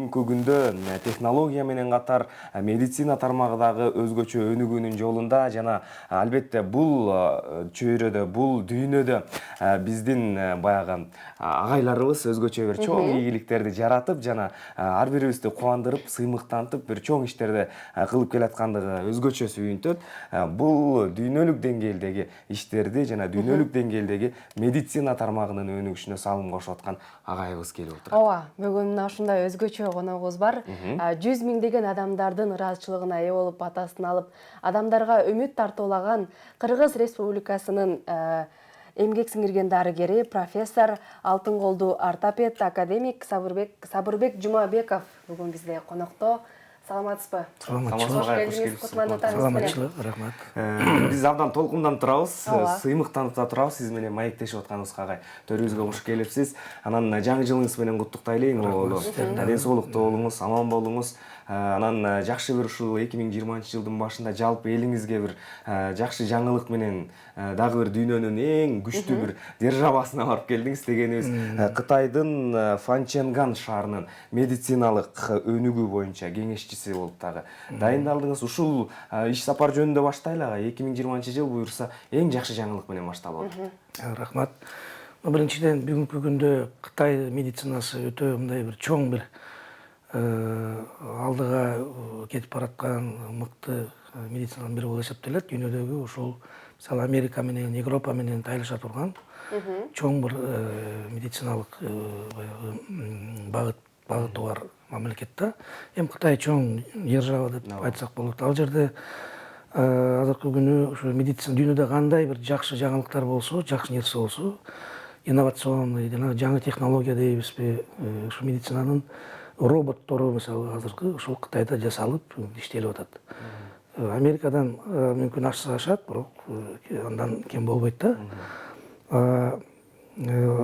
бүгүнкү күндө технология менен катар медицина тармагындагы өзгөчө өнүгүүнүн жолунда жана албетте бул чөйрөдө, бул дүйнөдө биздин баягы агайларыбыз өзгөчө бир чоң ийгиликтерди жаратып жана ар бирибизди кубандырып, сыймыктантып бир чоң иштерди кылып келаткандыгы өзгөчө сүйүнтөт. Бул дүйнөлүк деңгээлдеги иштерди жана дүйнөлүк деңгээлдеги медицина тармагынын өнүгүшүнө салым кошуп аткан агайыбыз келип отурат. Ооба, бүгүн мына ушундай өзгөчө коногубуз бар. 100 миңдеген адамдардын ыраазычылыгына ээ болуп, батасын алып, адамдарга үмүт тартуулаган Кыргыз Республикасынын эмгек сиңирген дарыгери, профессор, алтын колду ортопед, академик Сабырбек Жумабеков бүгүн бизде конокто. Саламатсызбы? Саламатчылык, саламатчылык, рахмат. Биз абдан толкунданып турабыз, сыймыктанып да турабыз сиз менен маектешип атканыбызга агай. Төрүбүзгө куш келипсиз. Анан жаңы жылыңыз менен куттуктайлы болду. Ден соолуктуу болуңуз, аман болуңуз. Анан жакшы бир ушул 2020-жылдын башында жалпы элиңизге бир жакшы жаңылык менен дагы бир дүйнөнүн эң күчтүү бир державасына барып келдиңиз дегенибиз. Кытайдын Фанченган шаарынын медициналык өнүгүү боюнча кеңешчиси болуп дагы дайындалдыңыз. Ушул иш сапар жөнүндө баштайлы агай. 2020-жыл буюрса эң жакшы жаңылык менен башталып атат. Рахмат. Биринчиден бүгүнкү күндө Кытай медицинасы өтө мындай бир чоң бир алдыга кетип бараткан мыкты медицинаның бири болуп эсептелет. Дүйнөдөгү ушул мисалы Америка менен, Европа менен тайылыша турган чоң бир медициналык багыты бар мамлекет да. Эми Кытай чоң держава деп айтсак болот. Ал жерде азыркы күнү ушу медицина дүйнөдө кандай бир жакшы жаңылыктар болсо, жакшы нерсе болсо, инновационный жана жаңы технология дейбизби, ушу медицинанын роботтору мисалы азыркы ушул Кытайда жасалып иштелип атат. Америкадан мүмкүн ашат, бирок андан кем болбойт да.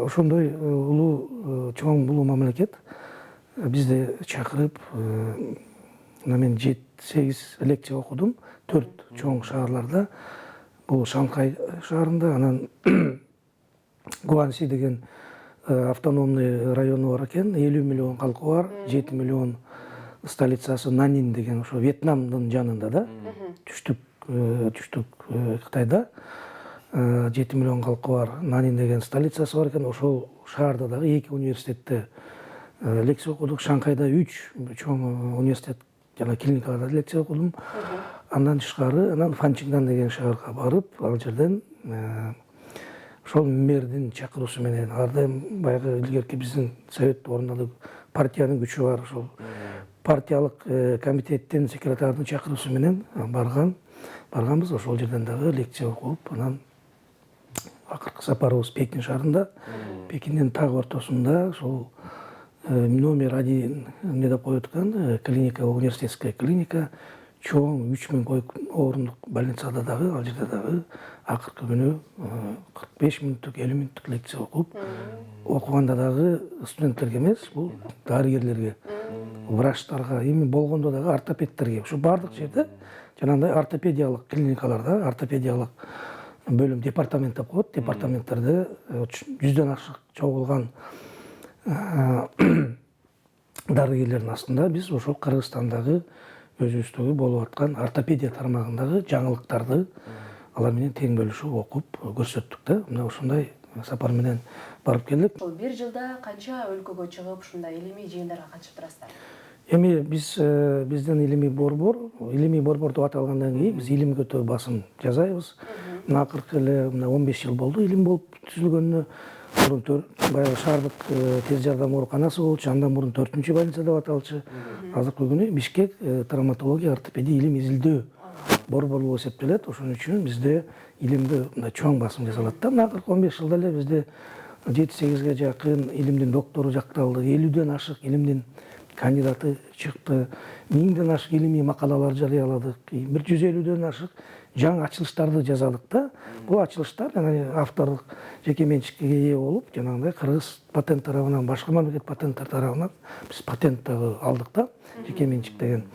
Ошондой улуу чоң булуу мамлекет бизди чакырып, мен 7-8 лекция окудум, 4 чоң шаарларда. Бул Шанхай шаарында, анан Гуанси деген автономный району бар экен, 50 миллион калкы бар, 7 миллион столицасы Нанин деген ошо Вьетнамдын жанында да, түштүк Кытайда 7 миллион калкы бар, Нанин деген столицасы бар экен. Ошол шаарда дагы 2 университетте лекция окудук. Шанхайда 3 чоң университет жана клиникаларда лекция окудум. Андан тышкары, анан Фанчинган деген шаарга барып, ал жерден ошол мэрдин чакыруусу менен, аларда баягы илгерки биздин совет ордундагы партиянын күчү бар, ошол партиялык комитеттин секретардын чакыруусу менен барганбыз. Ошол жерден дагы лекция окуп, анан акыркы сапарыбыз Пекин шаарында. Пекиндин так ортосунда ошол номер 1 эмне деп коюп аткан клиника, университетская клиника, чоң 3000 орындык больницада дагы, ал жерде дагы акыркы күнү 45 мүнөттүк, 50 мүнөттүк лекция окуп, окуганда дагы студенттерге эмес, бул дарыгерлерге, врачтарга, эми болгондо дагы ортопедтерге, ушу бардык жерде жанагындай ортопедиялык клиникаларда, ортопедиялык бөлүм, департамент деп коет, департаменттерде 100дөн ашык чогулган дарыгерлердин астында биз ошол Кыргызстандагы өзүбүздөгү болуп аткан ортопедия тармагындагы жаңылыктарды алар менен тең бөлүшүп окуп көрсөттүк да. Мына ушундай сапар менен барып келдик. Бир жылда канча өлкөгө чыгып, ушундай илимий жыйындарга катышып турасыздар? Эми биздин илимий борбор деп аталгандан кийин биз илимге өтө басым жасайбыз. Мына акыркы эле 15 жыл болду илим болуп түзүлгөнүнө. Мурун баягы шаардык тез жардам ооруканасы болчу, андан мурун 4-чү больница деп аталчу. Азыркы күнү Бишкек травматология, ортопедия илим изилдөө борбору болуп эсептелет. Ошон үчүн бизде илимге мындай чоң басым жасалат да. Мына акыркы 15 жылда эле бизде 7-8ге жакын илимдин доктору жакталды, 50дөн ашык илимдин кандидаты чыкты, 1000ден ашык илимий макалалар жарыяладык, 150дөн ашык жаңы ачылыштарды жасадык да. Бул ачылыштар авторлук жеке менчикке ээ болуп, жанагындай Кыргыз патент тарабынан, башка мамлекет патенттер тарабынан биз патент дагы алдык да, жеке менчик деген,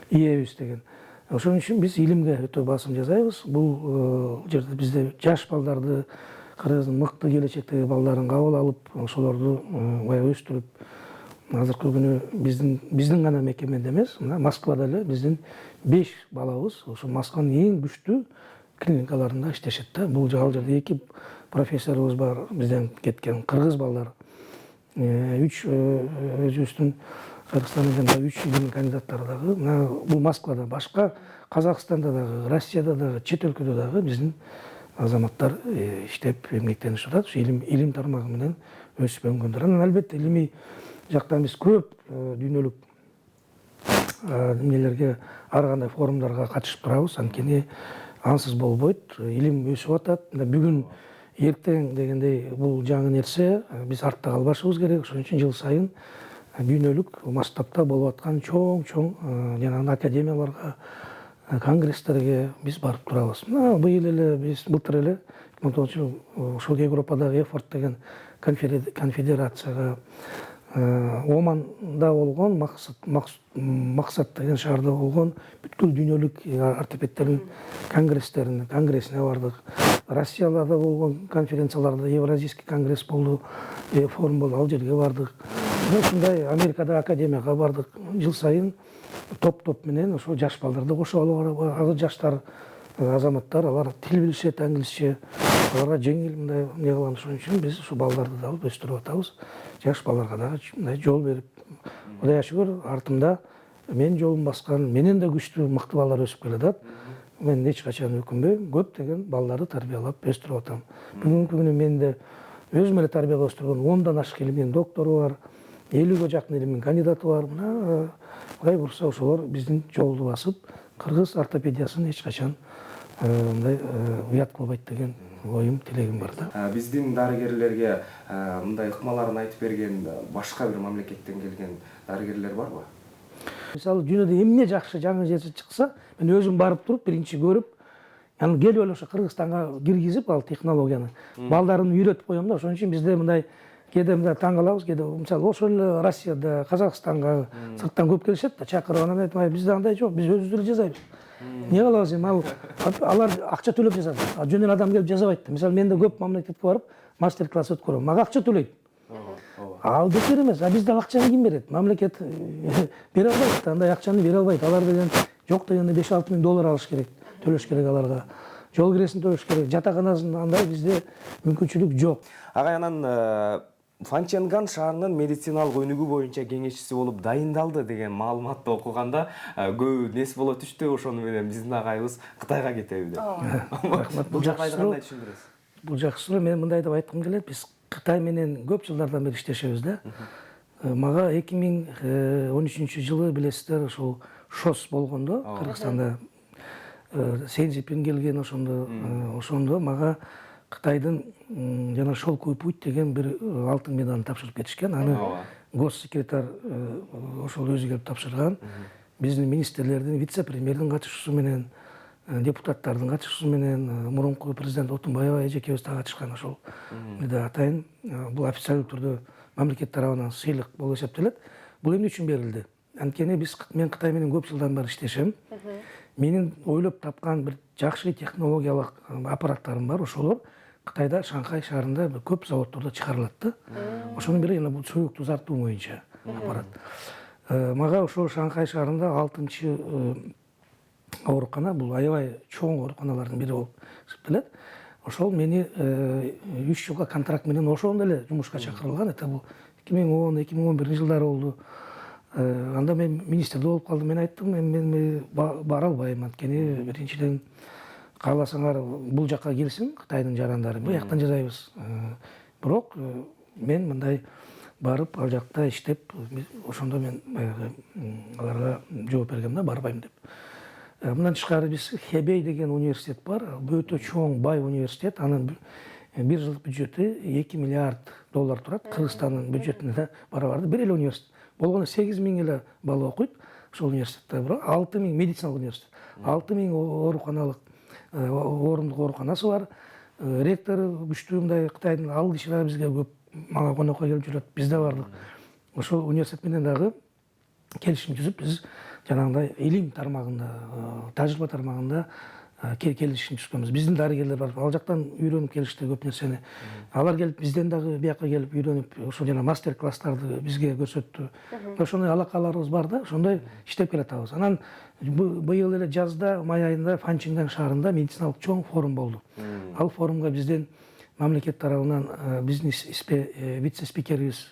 ийебиз деген. Ошон үчүн биз илимге өтө басым жасайбыз. Бул жерде бизде жаш балдарды, Кыргыздын мыкты келечектеги балдарын кабыл алып, ошолорду баягы өстүрүп, азыркы күнү биздин гана мекемеде эмес, мына Москвада эле биздин 5 балабыз ошо Москванын эң күчтүү клиникаларында иштешет да. Бул ал жерде 2 профессорубуз бар, бизден кеткен кыргыз балдар. 3 өзүбүздүн Кыргызстандын жанында 3 илим кандидаттары дагы. Бул Москвада, башка Казакстанда дагы, Россияда дагы, чет өлкөдө дагы биздин азаматтар иштеп эмгектенишип атат. Ушу илим тармагы менен өсүп өнгөндөр. Анан албетте илимий жактан биз көп дүйнөлүк эмнелерге, ар кандай форумдарга катышып турабыз. Анткени ансыз болбойт. Илим өсүп атат. Бүгүн эртең дегендей бул жаңы нерсе, биз артта калбашыбыз керек. Ошон үчүн жыл сайын дүйнөлүк масштабта болуп аткан чоң жанагы академияларга, конгресстерге биз барып турабыз. Быйыл эле биз былтыр эле 2009 ошол Европадагы Эфорт деген конфедерацияга Оманда болгон, Максат деген шаарда болгон бүткүл дүйнөлүк ортопедтердин конгрессине бардык. Россияда болгон конференцияларда Евразийский конгресс болду, форум болду, ал жерге бардык. Ушундай Америкада академияга бардык. Жыл сайын топ менен ошо жаш балдарды кошуп алып барабыз. Жаштар азаматтар, алар тил билишет, англисче, аларга жеңил мындай эмне кылам. Ошон үчүн биз ушу балдарды да алып өстүрүп атабыз. Жаш балдарга дагы мындай жол берип, Кудайга шүгүр, артымда мен жолун баскан, менен да күчтүү мыкты балдар өсүп келатат. Мен эч качан өкүнбөйм, көптөгөн балдарды тарбиялап өстүрүп атам. Бүгүнкү күнү менде өзүм эле тарбиялап өстүргөн 10дан ашык илимдин доктору бар, 50ге жакын илимдин кандидаты бар. Мына Кудай бурса ошолор биздин жолду басып, кыргыз ортопедиясын эч качан мындай уят кылбайт деген оюм, тилегим бар да. Биздин дарыгерлерге мындай ыкмаларын айтып берген башка бир мамлекеттен келген дарыгерлер барбы? Мисалы дүйнөдө эмне жакшы жаңы нерсе чыкса, мен өзүм барып туруп, биринчи көрүп, анан келип эле ошо Кыргызстанга киргизип, ал технологияны балдарын үйрөтүп коем да. Ошон үчүн бизде мындай кээде мындай таң калабыз, кээде мисалы ошол эле Россияда, Казакстанга сырттан көп келишет да, чакырып, анан айтам, бизде андай жок, биз өзүбүз эле жасайбыз. Эмне кылабыз эми, алар акча төлөп жазат. Жөн эле адам келип жазабайт да. Мисалы мен да көп мамлекетке барып мастер-класс өткөрөм. Мага акча төлөйт. Ал бекер эмес. Биздеги акчаны ким берет? Мамлекет бере албайт. Андай акчаны бере албайт. Алар деген жок дегенде 5-6 миң доллар алыш керек, төлөш керек аларга. Жол киресин төлөш керек. Жатаканасын андай бизде мүмкүнчүлүк жок. Агай, анан Фанченган шаарынын медициналык өнүгүү боюнча кеңешчиси болуп дайындалды деген маалыматты окуганда көбү нес боло түштү. Ошону менен биздин агайыбыз Кытайга кетеби деп. Рахмат. Бул жакшы суроо. Бул жакшы суроо. Мен мындай деп айткым келет. Биз Кытай менен көп жылдардан бери иштешебиз да. Мага 2013 жылы билесиздер, ошол ШОС болгондо, Кыргызстанда Сензипин келген ошондо мага Кытайдын жана Шелковый путь деген бир алтын медалын тапшырып кетишкен. Аны госсекретарь ошол өзү келип тапшырган. Биздин министрлердин, вице-премьердин катышуусу менен, депутаттардын катышуусу менен, мурунку президент Отунбаева эжекебиз да катышкан. Ошол да атайын бул официалдуу түрдө мамлекет тарабынан сыйлык болуп эсептелет. Бул эмне үчүн берилди? Анткени мен Кытай менен көп жылдан бери иштешем. Менин ойлоп тапкан бир жакшы технологиялык аппараттарым бар. Ошолор Кытайда Шанхай шаарында көп заводдордо чыгарылат да. Ошонун бири бул сөөктү узартуу боюнча аппарат. Мага ошол Шанхай шаарында 6-чы оорукана, бул аябай чоң ооруканалардын бири болуп эсептелет. Ошол мени 3 жылга контракт менен ошондо эле жумушка чакырылган. Это бул 2010-2011 жылдары болду. Анда мен министрде болуп калдым. Мен айттым, мен бара албайм. Анткени биринчиден кааласаңар бул жакка келсин Кытайдын жарандары, бул жактан жасайбыз. Бирок мен мындай барып ал жакта иштеп, ошондо мен аларга жооп бергем да, барбайм деп. Мындан тышкары биз Хэбэй деген университет бар. Бул өтө чоң, бай университет. Анын бир жылдык бюджети 2 миллиард доллар турат. Кыргызстандын бюджетине да барабарды. Бир эле университет. Болгондо 8 миң эле бала окуйт. Ошол университетте 6 миң медициналык университет. 6 миң ооруканалык орындык ооруканасы бар. Ректору күчтүү мындай Кытайдын ал кишилер бизге көп мага конокко келип жүрөт. Биз да бардык. Ошол университет менен дагы келишим түзүп, биз жанагындай илим тармагында, тажрыйба тармагында келишим түшкөнбүз. Биздин дарыгерлер бар, ал жактан үйрөнүп келишти көп нерсени. Алар келип бизден дагы бияка келип үйрөнүп, ошо жана мастер класстарды бизге көрсөттү. Ошондой алакаларыбыз бар да, ошондой иштеп келатабыз. Анан быйыл эле жазда, май айында Фанчинган шаарында медициналык чоң форум болду. Ал форумга бизден мамлекет тарабынан биздин вице спикерибиз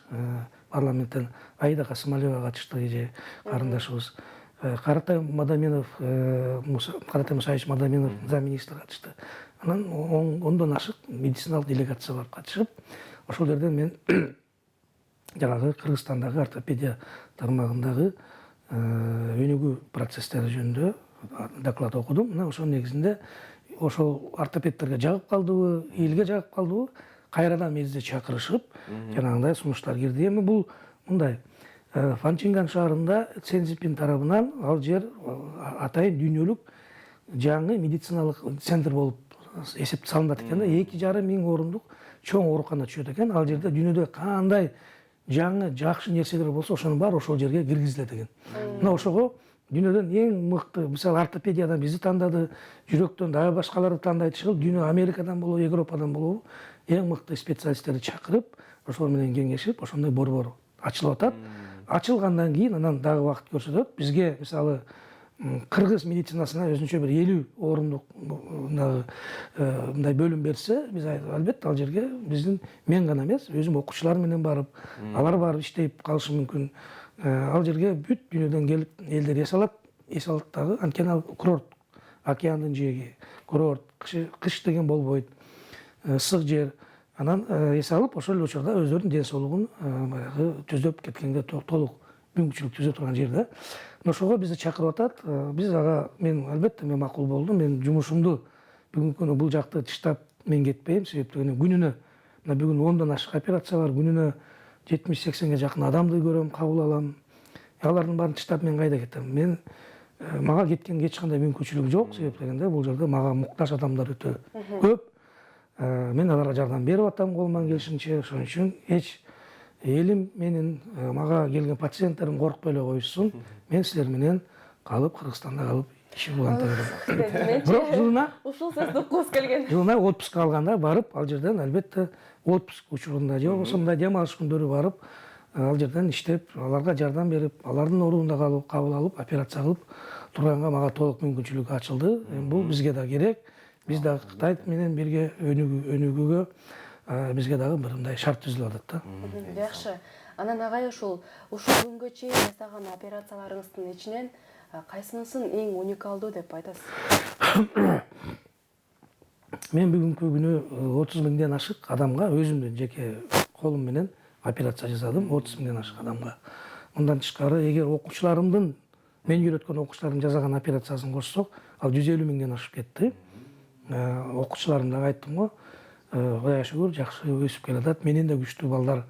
парламенттен Аида Касымалиева катышты, эже карындашыбыз. Каратай Мадаминов, Каратай Мусаевич Мадаминов замминистр катышты. Анан ондон ашык медициналык делегация барып катышып, ошол жерден мен жанагы Кыргызстандагы ортопедия тармагындагы өнүгүү процесстери жөнүндө доклад окудум. Мына ошонун негизинде ошол ортопедтерге жагып калдыбы, элге жагып калдыбы, кайрадан мезде чакырышып, жанагындай сунуштар кирди. Эми бул мындай Фанчинган шаарында Цензипин тарабынан ал жер атайын дүйнөлүк жаңы медициналык центр болуп эсепке салынат экен да. 2,5 миң орундук чоң оорукана түшөт экен. Ал жерде дүйнөдө кандай жаңы жакшы нерселер болсо, ошонун баары ошол жерге киргизилет экен. Мына ошого дүйнөдөн эң мыкты, мисалы ортопедиядан бизди тандады, жүрөктөн дагы башкаларды тандайт иши, дүйнө Америкадан болобу, Европадан болобу, эң мыкты специалисттерди чакырып, ошол менен кеңешип, ошондой борбор ачылып атат. Ачылгандан кийин анан дагы убакыт көрсөтөт. Бизге мисалы кыргыз медицинасына өзүнчө бир 50 орундук мындай бөлүм берсе, биз албетте ал жерге биздин мен гана эмес, өзүм окуучулар менен барып, алар барып иштеп калышы мүмкүн. Ал жерге бүт дүйнөдөн келип элдер эс алат дагы. Анткени ал курорт, океандын жээги, курорт, кыш деген болбойт, ысык жер. Анан эс алып, ошол эле учурда өздөрүнүн ден соолугун баягы түзөп кеткенге толук мүмкүнчүлүк түзө турган жер да. Ошого бизди чакырып атат. Биз ага мен албетте мен макул болдум. Мен жумушумду бүгүнкү күнү бул жакты тыштап мен кетпейм. Себептен күнүнө мына бүгүн 10дон ашык операция бар. Күнүнө 70-80ге жакын адамды көрөм, кабыл алам. Алардын баарын тыштап мен кайда кетем? Мен мага кеткенге эч кандай мүмкүнчүлүк жок. Себептен бул жерде мага муктаж адамдар өтө көп. Мен аларга жардам берип атам колуман келишинче. Ошон үчүн эч элим менин мага келген пациенттерим коркпой эле коюшсун. Мен силер менен калып, Кыргызстанда калып ишим уланта берем. Бирок жылына ушул сөздү уккубуз келген. Жылына отпускка алганда барып, ал жерден албетте отпуск учурунда же болбосо мындай дем алыш күндөрү барып, ал жерден иштеп, аларга жардам берип, алардын ордунда калып, кабыл алып, операция кылып турганга мага толук мүмкүнчүлүк ачылды. Бул бизге да керек. Биз дагы Кытай менен бирге өнүгүүгө бизге дагы бир мындай шарт түзүлүп атат да. Жакшы. Анан агай ушул күнгө чейин жасаган операцияларыңыздын ичинен кайсынысын эң уникалдуу деп айтасыз? Мен бүгүнкү күнү 30 миңден ашык адамга өзүмдүн жеке колум менен операция жасадым. 30 миңден ашык адамга. Мындан тышкары, эгер окуучуларымдын, мен үйрөткөн окуучуларым жасаган операциясын кошсок, ал 150 миңден ашып кетти. Окуучуларымга айттым го, Кудайга шүгүр, жакшы өсүп келатат. Менен да күчтүү балдар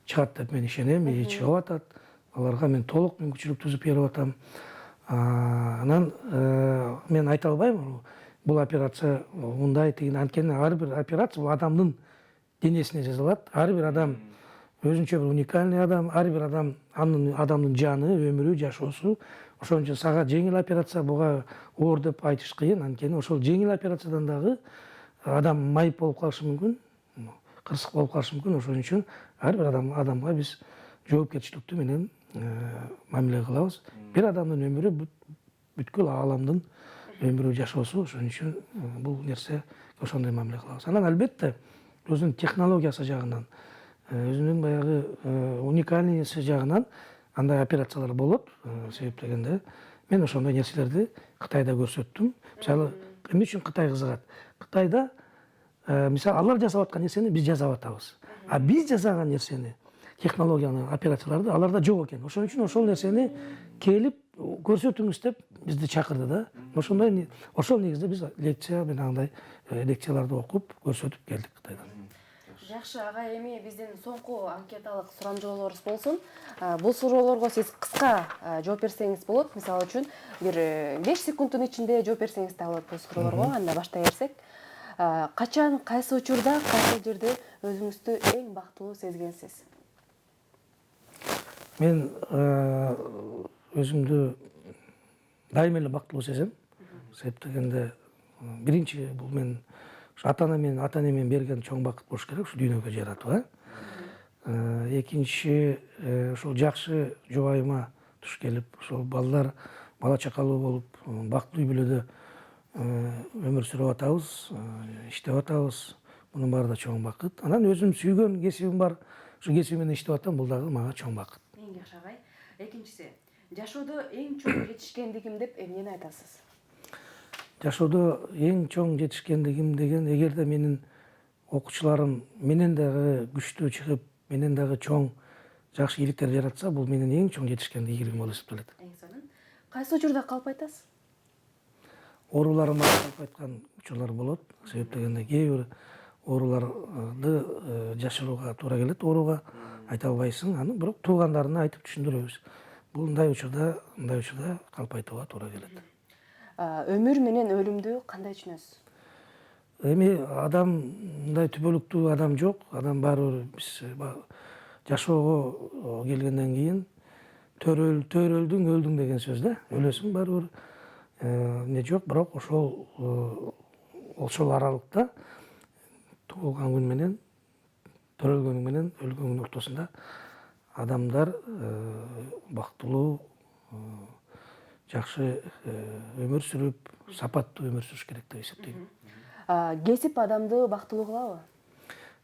чыгат деп мен ишенем, чыгып атат. Аларга мен толук мүмкүнчүлүк түзүп берип атам. Анан мен айта албайм, бул операция мындай тиги, анткени ар бир операция бул адамдын денесине жасалат. Ар бир адам өзүнчө бир уникальный адам, ар бир адам адамдын жаны, өмүрү, жашоосу. Ошон үчүн сага жеңил операция буга оор деп айтыш кыйын. Анткени ошол жеңил операциядан дагы адам майып болуп калышы мүмкүн, кырсык болуп калышы мүмкүн. Ошон үчүн ар бир адамга биз жоопкерчиликтүү менен мамиле кылабыз. Бир адамдын өмүрү бүткүл ааламдын өмүрү, жашоосу. Ошон үчүн бул нерсе ошондой мамиле кылабыз. Анан албетте өзүнүн технологиясы жагынан, өзүнүн баягы уникальныйсы жагынан андай операциялар болот. Себеп дегенде мен ошондой нерселерди Кытайда көрсөттүм. Мисалы, эмне үчүн Кытай кызыгат? Кытайда мисалы алар жасап аткан нерсени биз жасап атабыз. А биз жасаган нерсени, технологияны, операцияларды аларда жок экен. Ошон үчүн ошол нерсени келип көрсөтүңүз деп бизди чакырды да. Ошол негизде биз лекция менен андай лекцияларды окуп, көрсөтүп келдик Кытайдан. Жакшы, агай, эми биздин соңку анкеталык сурамжоолорубуз болсун. Бул суроолорго сиз кыска жооп берсеңиз болот. Мисалы үчүн бир 5 секундтун ичинде жооп берсеңиз да болот бул суроолорго. Анда баштай берсек. Качан, кайсы учурда, кайсы жерде өзүңүздү эң бактылуу сезгенсиз? Мен өзүмдү дайым эле бактылуу сезем. Себеп дегенде биринчи бул мен ата ана менен ата эне менен берген чоң бакыт болуш керек ушу дүйнөгө жаратуу. Экинчи ошол жакшы жубайыма туш келип ошол балдар бала чакалуу болуп бактылуу үй бүлөдө өмүр сүрүп атабыз, иштеп атабыз. Мунун баары да чоң бакыт. Анан өзүм сүйгөн кесибим бар. Ушу кесибим менен иштеп атам, бул дагы мага чоң бакыт. Эң жакшы агай. Экинчиси, жашоодо эң чоң жетишкендигим деп эмнени айтасыз? Жашоодо эң чоң жетишкендигим деген, эгерде менин окуучуларым менен дагы күчтүү чыгып, менен дагы чоң жакшы ийгиликтер жаратса, бул менин эң чоң жетишкендигим болуп эсептелет. Эң сонун. Кайсы учурда калп айтасыз? Ооруларыма калп айткан учурлар болот. Себеп дегенде кээ бир ооруларды жашырууга туура келет. Ооруга айта албайсың, аны бирок туугандарына айтып түшүндүрөбүз. Бул мындай учурда калп айтууга туура келет. Өмүр менен өлүмдү кандай түшүнөсүз? Эми адам мындай түбөлүктүү адам жок. Адам баары биз жашоого келгенден кийин төрөлдүң, өлдүң деген сөз да. Өлөсүң баары бир эмне жок, бирок ошол аралыкта туулган күн менен төрөлгөнүң менен өлгөнгүн ортосунда адамдар бактылуу, жакшы өмүр сүрүп, сапаттуу өмүр сүрүш керек деп эсептейм. Кесип адамды бактылуу кылабы?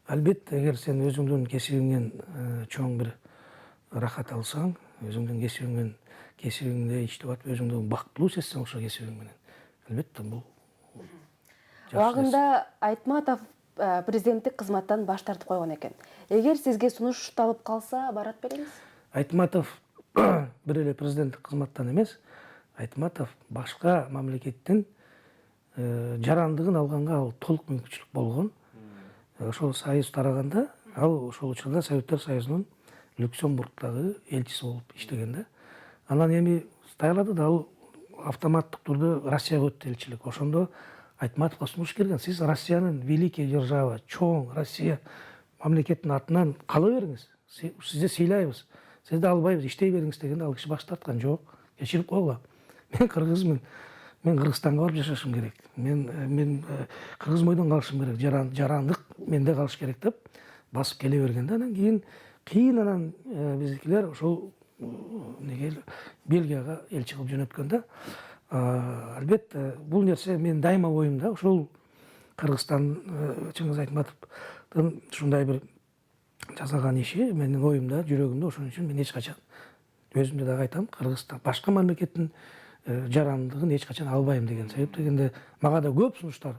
Албетте, эгер сен өзүңдүн кесибиңден чоң бир рахат алсаң, өзүңдүн кесибиңде иштеп атып, өзүңдү бактылуу сезсең ошол кесибиң менен, албетте бул Убагында Айтматов президенттик кызматтан баш тартып койгон экен. Эгер сизге сунуш талып калса, барат белеңиз? Айтматов бир эле президенттик кызматтан эмес, Айтматов башка мамлекеттин жарандыгын алганга ал толук мүмкүнчүлүк болгон. Ошол союз тараганда, ал ошол учурда Советтер Союзунун Люксембургдагы элчиси болуп иштеген да. Анан эми Тайлады да ал автоматтык түрдө Россияга өттү элчилик. Ошондо Айтматовго сунуш келген. Сиз Россиянын великий держава, чоң Россия мамлекетинин атынан кала бериңиз. Сизди сыйлайбыз. Сизди албайбыз, иштей бериңиз дегенде ал киши баш тарткан. Жок, кечирип койгула. Мен кыргызмын. Мен Кыргызстанга барып жашашым керек. Мен кыргыз бойдон калышым керек. Жарандык менде калыш керек деп басып келе берген да. Анан кийин анан биздикилер ошол Бельгияга элчи кылып жөнөткөн да. Албетте, бул нерсе мен дайыма оюмда. Ошол Кыргызстан Чыңгыз Айтматовдун ушундай бир жасаган иши менин оюмда, жүрөгүмдө. Ошон үчүн мен эч качан өзүмдө дагы айтам, Кыргызстан башка мамлекеттин жарандыгын эч качан албайм деген. Себеп дегенде мага да көп сунуштар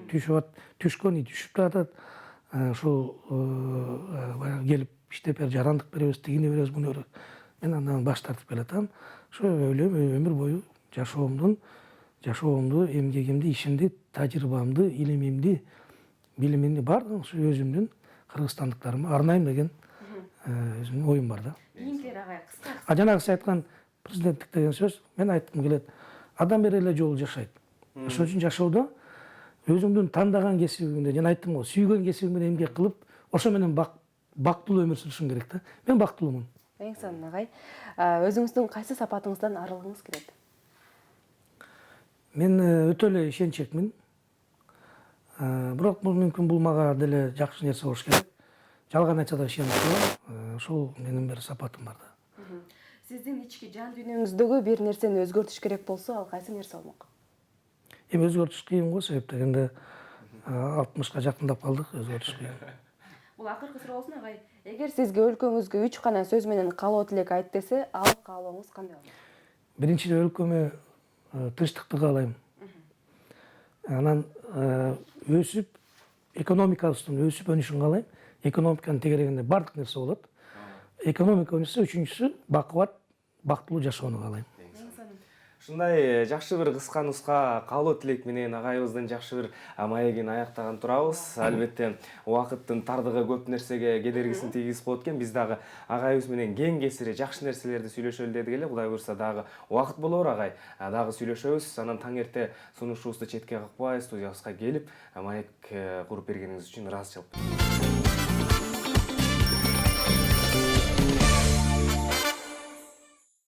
түшкөн, түшүп атат. Ошол баягы келип иштеп жарандык беребиз, тигини беребиз, муну беребиз. Мен андан баш тартып келатам. Ошо өмүр бою жашоомду, эмгегимди, ишимди, тажрыйбамды, илимимди, билимимди баардыгын ушу өзүмдүн кыргызстандыктарыма арнайм деген өзүмдүн оюм бар да. Кийинкилер агай кыска. Жанагы сиз айткан президенттик деген сөз мен айткым келет. Адам бир эле жолу жашайт. Ошон үчүн жашоодо өзүңдүн тандаган кесибиңде, жана айттым го, сүйгөн кесибиң менен эмгек кылып, ошо менен бактылуу өмүр сүрүшүң керек да. Мен бактылуумун. Эң сонун агай. Өзүңүздүн кайсы сапатыңыздан арылгыңыз келет? Мен өтө эле ишенчекмин. Бирок мүмкүн бул мага деле жакшы нерсе болуш керек. Жалган айтса да ишенем. Ошол менин бир сапатым бар да. Сиздин ички жан дүйнөңүздөгү бир нерсени өзгөртүш керек болсо, ал кайсы нерсе болмок? Эми өзгөртүш кыйын го, себеп дегенде 60-ка жакындап калдык, өзгөртүш кыйын. Бул акыркы суроо болсун агай. Эгер сизге өлкөңүзгө 3 гана сөз менен каалоо тилек айт десе, ал каалооңуз кандай болот? Биринчиден өлкөмө тынчтыкты каалайм. Анан өсүп, экономикабыздын өсүп өнүшүн каалайм. Экономиканын тегерегинде бардык нерсе болот. Экономика өнүшсө, үчүнчүсү бакубат, бактылуу жашоону каалайм. Ушундай жакшы бир кыска нуска каалоо тилек менен агайыбыздын жакшы бир маегин аяктаган турабыз. Албетте, убакыттын тардыгы көп нерсеге кедергисин тийгизип коет экен. Биз дагы агайыбыз менен кең кесири жакшы нерселерди сүйлөшөлү дедик эле. Кудай буйрса дагы убакыт болор агай. Дагы сүйлөшөбүз. Анан таң эрте сунушубузду четке какпай, студиябызга келип, маек куруп бергениңиз үчүн ыраазычылык.